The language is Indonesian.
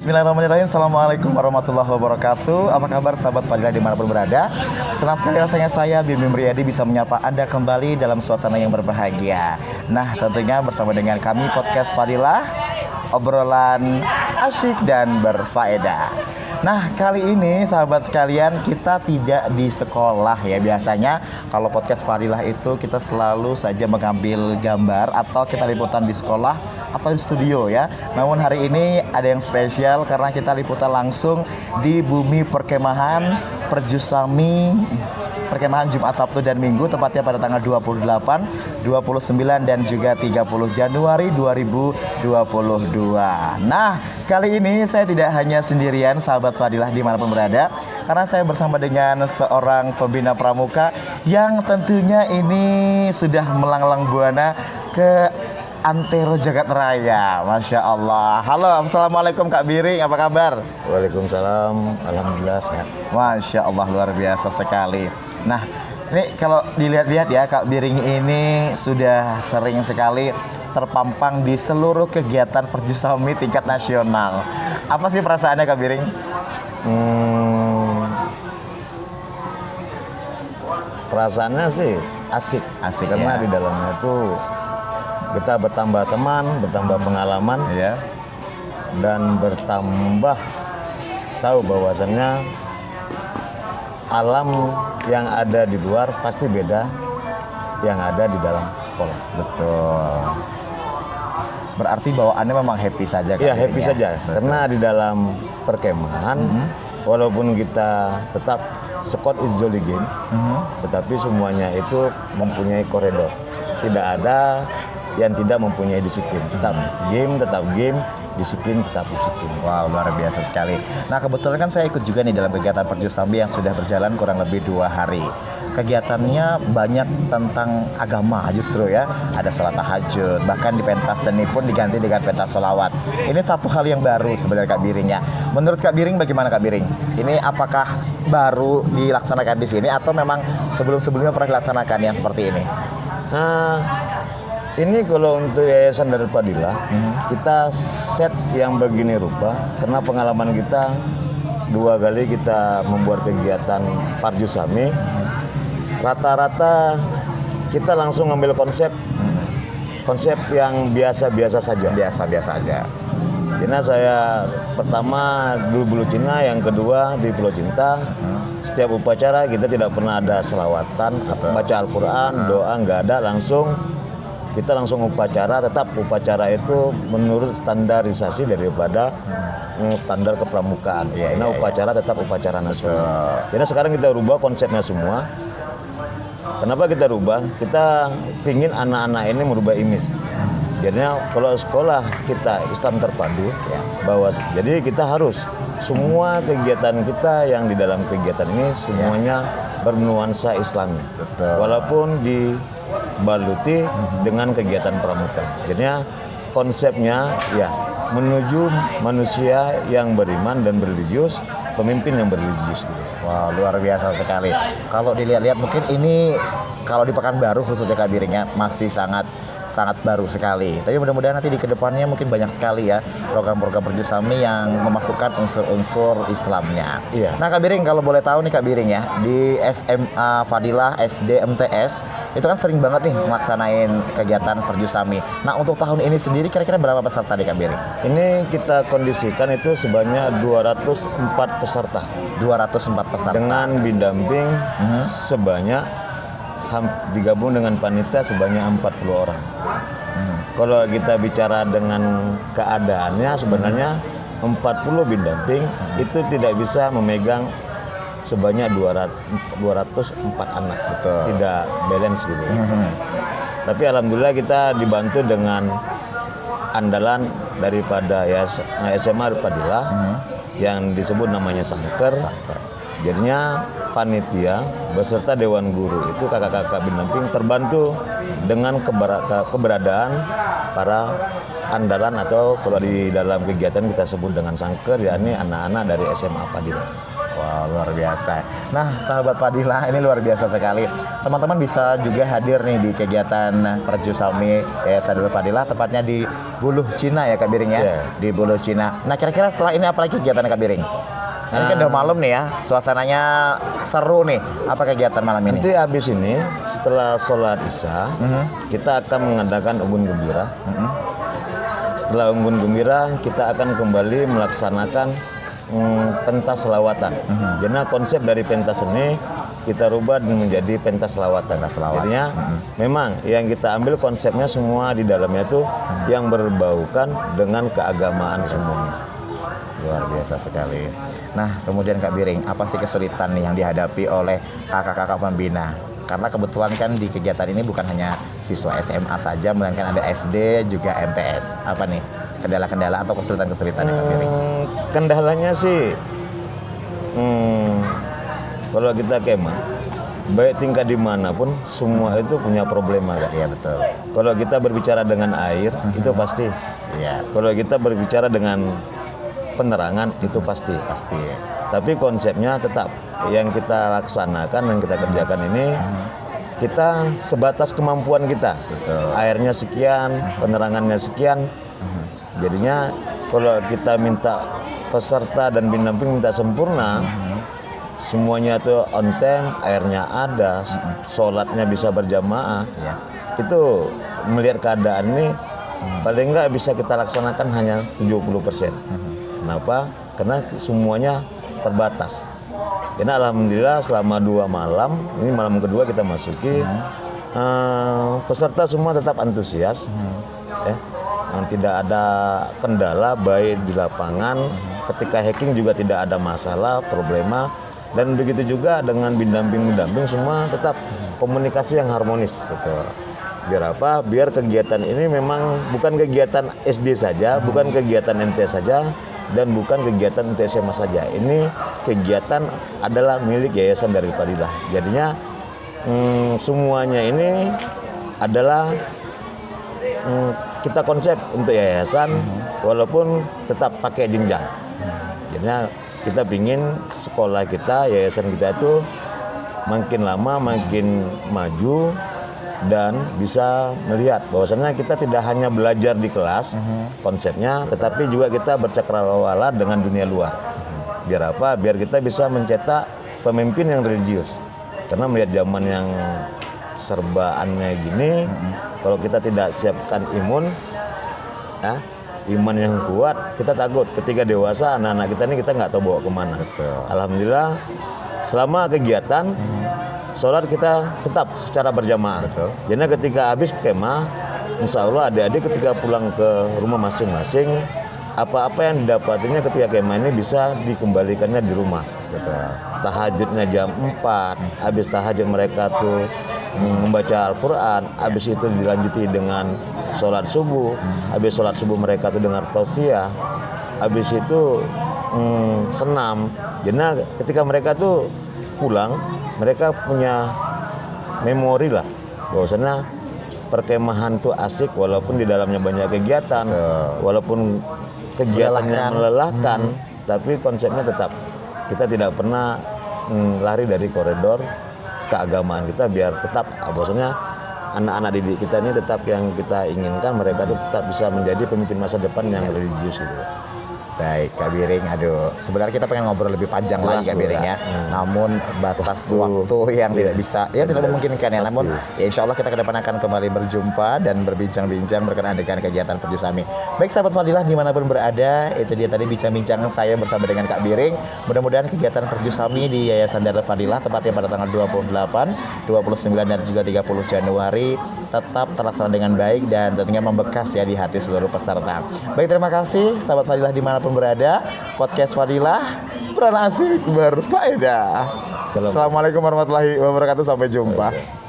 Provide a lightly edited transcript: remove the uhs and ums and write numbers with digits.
Bismillahirrahmanirrahim. Assalamualaikum warahmatullahi wabarakatuh. Apa kabar sahabat Fadilah dimanapun berada? Senang sekali rasanya saya Bim Riyadi bisa menyapa Anda kembali dalam suasana yang berbahagia. Nah, tentunya bersama dengan kami podcast Fadilah, obrolan asyik dan berfaedah. Nah, kali ini sahabat sekalian kita tidak di sekolah ya. Biasanya kalau podcast Fadilah itu kita selalu saja mengambil gambar atau kita liputan di sekolah atau di studio ya. Namun hari ini ada yang spesial karena kita liputan langsung di bumi perkemahan Perjusami, perkemahan Jumat, Sabtu, dan Minggu, tepatnya pada tanggal 28, 29, dan juga 30 Januari 2022. Nah, kali ini saya tidak hanya sendirian sahabat Fadilah dimanapun berada, karena saya bersama dengan seorang pembina pramuka yang tentunya ini sudah melanglang buana ke antero jagat raya. Masya Allah. Halo, assalamualaikum Kak Biring, apa kabar? Waalaikumsalam, alhamdulillah sehat. Masya Allah, luar biasa sekali. Nah, ini kalau dilihat-lihat ya, Kak Biring ini sudah sering sekali terpampang di seluruh kegiatan Perjusami tingkat nasional. Apa sih perasaannya Kak Biring? Perasaannya sih asik karena ya. di dalamnya itu kita bertambah teman, bertambah pengalaman, Ya. dan bertambah tahu bahwasannya alam yang ada di luar pasti beda yang ada di dalam sekolah. Betul. Berarti bawaannya memang happy saja Kak Iya, Biring happy ya? saja. Betul. Karena di dalam perkemahan, walaupun kita tetap squad is jolly game, tetapi semuanya itu mempunyai koridor. Tidak ada yang tidak mempunyai disiplin. Tetap game, disiplin tetap disiplin. Wow, luar biasa sekali. Nah, kebetulan kan saya ikut juga nih dalam kegiatan Perjusami yang sudah berjalan kurang lebih 2 hari. Kegiatannya banyak tentang agama justru ya. Ada sholat tahajud, bahkan di pentas seni pun diganti dengan pentas sholawat. Ini satu hal yang baru sebenarnya Kak Biring ya. Menurut Kak Biring bagaimana Kak Biring? Ini apakah baru dilaksanakan di sini atau memang sebelum-sebelumnya pernah dilaksanakan yang seperti ini? Nah, ini kalau untuk Yayasan Darul Fadilah, kita set yang begini rupa karena pengalaman kita 2 kali kita membuat kegiatan Perjusami. Rata-rata kita langsung ngambil konsep yang biasa-biasa saja. Biasa-biasa aja. Karena saya pertama dulu Bulu Cina, yang kedua di Pulau Cinta. Setiap upacara kita tidak pernah ada selawatan atau baca Al-Quran, doa nggak ada, kita langsung upacara. Tetap upacara itu menurut standarisasi daripada standar kepramukaan. Karena upacara tetap upacara nasional. Jadi sekarang kita rubah konsepnya semua. Kenapa kita rubah? Kita pingin anak-anak ini merubah image. Jadinya kalau sekolah kita Islam terpadu, jadi kita harus semua kegiatan kita yang di dalam kegiatan ini semuanya bernuansa Islami. Walaupun dibaluti dengan kegiatan pramuka. Jadinya konsepnya ya menuju manusia yang beriman dan religius, pemimpin yang religius gitu. Wow, luar biasa sekali. Kalau dilihat-lihat mungkin ini kalau di Pekanbaru khususnya Kak Biring ya masih sangat baru sekali. Tapi mudah-mudahan nanti di kedepannya mungkin banyak sekali ya program-program Perjusami yang memasukkan unsur-unsur Islamnya. Iya. Nah Kak Biring, kalau boleh tahu nih Kak Biring ya, di SMA Fadilah SD MTS itu kan sering banget nih melaksanain kegiatan Perjusami. Nah untuk tahun ini sendiri kira-kira berapa peserta nih Kak Biring? Ini kita kondisikan itu sebanyak 204 peserta. 204 peserta. Dengan bidamping sebanyak digabung dengan panitia sebanyak 40 orang. Kalau kita bicara dengan keadaannya sebenarnya 40 bidamping itu tidak bisa memegang sebanyak 204 anak. Betul. Tidak balance gitu. Tapi alhamdulillah kita dibantu dengan andalan daripada SMA Fadilah yang disebut namanya Sangker. Jadinya panitia beserta dewan guru itu kakak-kakak bidamping terbantu dengan keberadaan para andalan atau kalau di dalam kegiatan kita sebut dengan Sangker, yakni anak-anak dari SMA Fadilah. Wow, luar biasa. Nah, sahabat Fadilah, ini luar biasa sekali. Teman-teman bisa juga hadir nih di kegiatan Perjusami Yayasan Darul Fadilah, tepatnya di Buluh Cina ya Kak Biring ya, Iya. di Buluh Cina. Nah, kira-kira setelah ini apa lagi kegiatan Kak Biring? Ini kan udah malam nih ya, suasananya seru nih. Apa kegiatan malam ini? Nanti habis ini setelah sholat isya kita akan mengadakan unggun gembira. Setelah unggun gembira kita akan kembali melaksanakan pentas selawatan. Jadi konsep dari pentas ini kita rubah menjadi pentas selawatan. Jadinya memang yang kita ambil konsepnya semua di dalamnya itu yang berbaukan dengan keagamaan semuanya. Luar biasa sekali. Nah, kemudian Kak Biring, apa sih kesulitan nih yang dihadapi oleh kakak-kakak pembina? Karena kebetulan kan di kegiatan ini bukan hanya siswa SMA saja, melainkan ada SD juga MTS. Apa nih kendala-kendala atau kesulitan-kesulitan Kak Biring? Kendalanya sih kalau kita kemah baik tingkat dimanapun semua itu punya problema Kak. Iya betul. Kalau kita berbicara dengan air itu pasti. Iya, Kalau kita berbicara dengan penerangan itu pasti. pasti. Tapi konsepnya tetap yang kita laksanakan, yang kita kerjakan ini kita sebatas kemampuan kita. Betul. Airnya sekian, penerangannya sekian. Jadinya kalau kita minta peserta dan pendamping minta sempurna, semuanya tuh on time, airnya ada, sholatnya bisa berjamaah. Iya. Itu melihat keadaan ini paling nggak bisa kita laksanakan hanya 70%. Kenapa? Karena semuanya terbatas. Jadi alhamdulillah selama 2 malam, ini malam kedua kita masuki, peserta semua tetap antusias, ya. Tidak ada kendala baik di lapangan, ketika hacking juga tidak ada masalah, problema, dan begitu juga dengan pendamping semua tetap komunikasi yang harmonis. Betul. Biar apa? Biar kegiatan ini memang bukan kegiatan SD saja, bukan kegiatan MT saja, dan bukan kegiatan SMA saja. Ini kegiatan adalah milik Yayasan Darul Fadilah. Jadinya semuanya ini adalah kita konsep untuk yayasan, walaupun tetap pakai jenjang. Jadinya kita pingin sekolah kita, yayasan kita itu makin lama makin maju dan bisa melihat bahwasannya kita tidak hanya belajar di kelas konsepnya, tetapi juga kita bercakrawala dengan dunia luar. Biar apa? Biar kita bisa mencetak pemimpin yang religius. Karena melihat zaman yang serbaannya gini, kalau kita tidak siapkan imun, ya, iman yang kuat, kita takut ketika dewasa anak-anak kita ini kita nggak tahu bawa kemana. Betul. Alhamdulillah selama kegiatan sholat kita tetap secara berjamaah. Betul. Jadi ketika habis kemah, insya Allah adik-adik ketika pulang ke rumah masing-masing, apa-apa yang didapatinya ketika kemah ini bisa dikembalikannya di rumah. Betul. Tahajudnya jam 4, habis tahajud mereka tuh membaca Al-Quran, habis itu dilanjuti dengan sholat subuh, habis sholat subuh mereka tuh dengar tausiah, habis itu senam. Jadi ketika mereka tuh pulang, mereka punya memori lah bahwasanya perkemahan tuh asik walaupun di dalamnya banyak kegiatan, walaupun kegiatannya melelahkan, tapi konsepnya tetap kita tidak pernah lari dari koridor keagamaan kita, biar tetap bahwasanya anak-anak didik kita ini tetap yang kita inginkan mereka itu tetap bisa menjadi pemimpin masa depan yang religius gitu. Baik, Kak Biring, aduh, sebenarnya kita pengen ngobrol lebih panjang lagi Kak Biring ya. Namun batas waktu yang tidak bisa, ya tidak memungkinkan ya. Namun ya insya Allah kita ke depan akan kembali berjumpa dan berbincang-bincang berkenaan dengan kegiatan Perjusami. Baik sahabat Fadilah dimanapun berada, itu dia tadi bincang-bincang saya bersama dengan Kak Biring. Mudah-mudahan kegiatan Perjusami di Yayasan Darul Fadilah tepatnya pada tanggal 28, 29 dan juga 30 Januari tetap terlaksana dengan baik dan tentunya membekas ya di hati seluruh peserta. Baik, terima kasih sahabat Fadilah dimanapun berada. Podcast Fadilah beran asik berfaedah. Assalamualaikum warahmatullahi wabarakatuh. Sampai jumpa.